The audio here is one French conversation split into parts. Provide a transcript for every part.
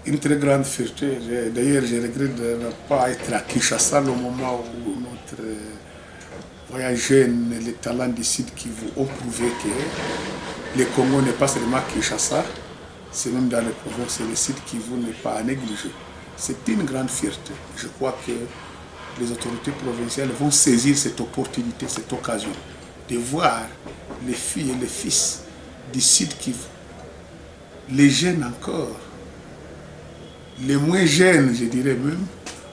une très grande fierté. D'ailleurs, je regrette de ne pas être à Kinshasa au moment où notre voyage jeune, les talents du Sud Kivu ont prouvé que le Congo n'est pas seulement Kinshasa, c'est même dans les provinces, le Sud Kivu n'est pas à négliger. C'est une grande fierté. Je crois que les autorités provinciales vont saisir cette opportunité, cette occasion de voir les filles et les fils du Sud Kivu, les jeunes encore, les moins jeunes, je dirais même,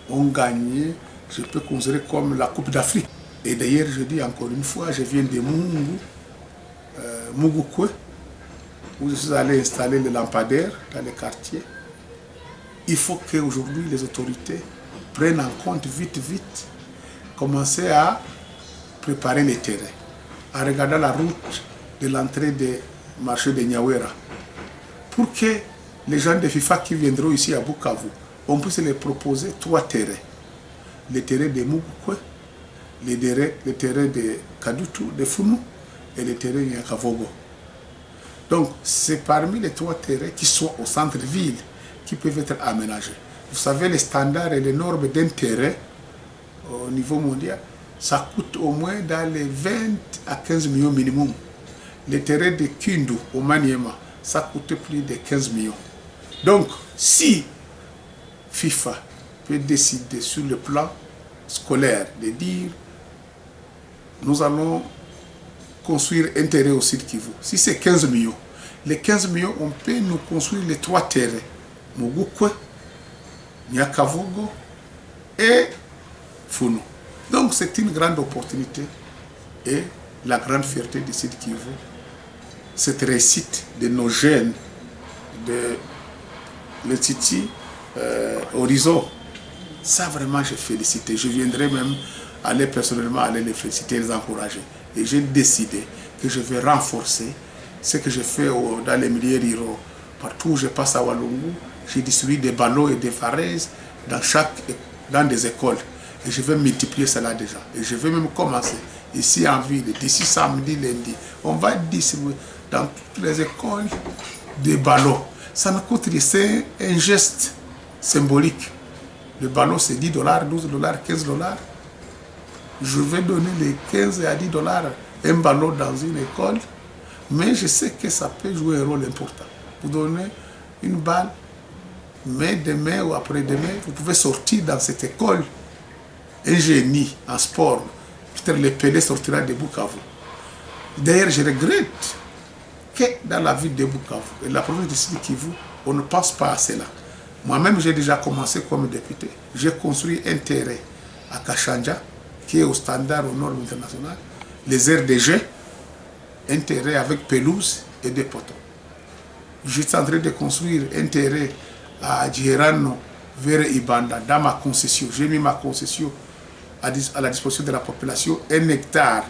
ont gagné, je peux considérer comme la Coupe d'Afrique. Et d'ailleurs, je dis encore une fois, je viens de Mugukwe, où je suis allé installer le lampadaire dans les quartiers. Il faut qu'aujourd'hui les autorités prennent en compte vite, commencer à préparer les terrains, en regardant la route de l'entrée des marchés de Nyawera, pour que les gens de FIFA qui viendront ici à Bukavu, on puisse les proposer 3 terrains. Les terrains de Mugukwe, les terrains de Kadutu, de Funu et les terrains de Nyakavogo. Donc, c'est parmi les 3 terrains qui sont au centre-ville qui peuvent être aménagés. Vous savez, les standards et les normes d'un terrain au niveau mondial, ça coûte au moins dans les 20 à 15 millions minimum. Les terrains de Kindu au Maniema, ça coûte plus de 15 millions. Donc, si FIFA peut décider sur le plan scolaire de dire nous allons construire un terrain au Sud Kivu, si c'est 15 millions, les 15 millions, on peut nous construire les 3 terrains, Mugukwe, Nyakavogo et Funu. Donc c'est une grande opportunité et la grande fierté du Sud Kivu, cette réussite de nos jeunes de l'Institut Horizon, ça vraiment je félicite. Je viendrai même aller personnellement aller les féliciter, les encourager. Et j'ai décidé que je vais renforcer ce que je fais dans les milieux ruraux. Partout où je passe à Walungu, j'ai distribué des ballons et des varaises dans des écoles. Et je vais multiplier cela déjà. Et je vais même commencer ici en ville, d'ici samedi, lundi. On va distribuer dans toutes les écoles des ballons. Ça me coûte rien, c'est un geste symbolique. Le ballon c'est 10 $, 12 $, 15 $. Je vais donner les 15 à 10 $ un ballon dans une école, mais je sais que ça peut jouer un rôle important. Vous donnez une balle, mais demain ou après-demain, vous pouvez sortir dans cette école un génie en sport. Peut-être le Pelé sortira de Bukavu. D'ailleurs, je regrette que dans la ville de Bukavu et la province de Sud Kivu, on ne pense pas à cela. Moi-même, j'ai déjà commencé comme député. J'ai construit un terrain à Kachanja, qui est au standard, aux normes internationales, les aires de jeu, un terrain avec pelouse et des poteaux. Je suis en train de construire un terrain à Djirano, vers Ibanda, dans ma concession. J'ai mis ma concession à la disposition de la population, 1,5 hectare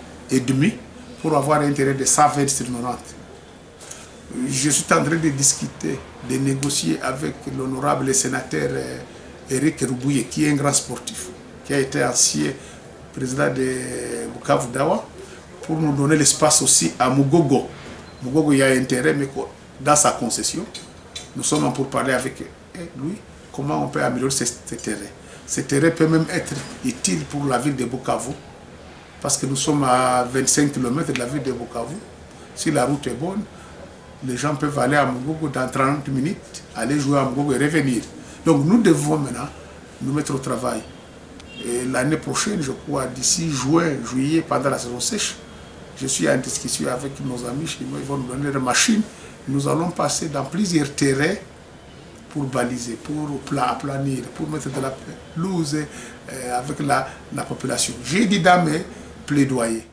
pour avoir un terrain de 120 sur 90. Je suis en train de discuter, de négocier avec l'honorable sénateur Eric Rubouye, qui est un grand sportif, qui a été ancien président de Bukavu Dawa, pour nous donner l'espace aussi à Mugogo. Mugogo, il y a un terrain, mais dans sa concession, nous sommes pour parler avec lui, comment on peut améliorer ce terrain. Ce terrain peut même être utile pour la ville de Bukavu, parce que nous sommes à 25 km de la ville de Bukavu. Si la route est bonne, les gens peuvent aller à Mugogo dans 30 minutes, aller jouer à Mugogo et revenir. Donc nous devons maintenant nous mettre au travail. Et l'année prochaine, je crois, d'ici juin, juillet, pendant la saison sèche, je suis en discussion avec nos amis chinois, ils vont nous donner des machines. Nous allons passer dans plusieurs terrains pour baliser, pour aplanir, pour mettre de la pelouse avec la population. J'ai dit dans mes plaidoyers.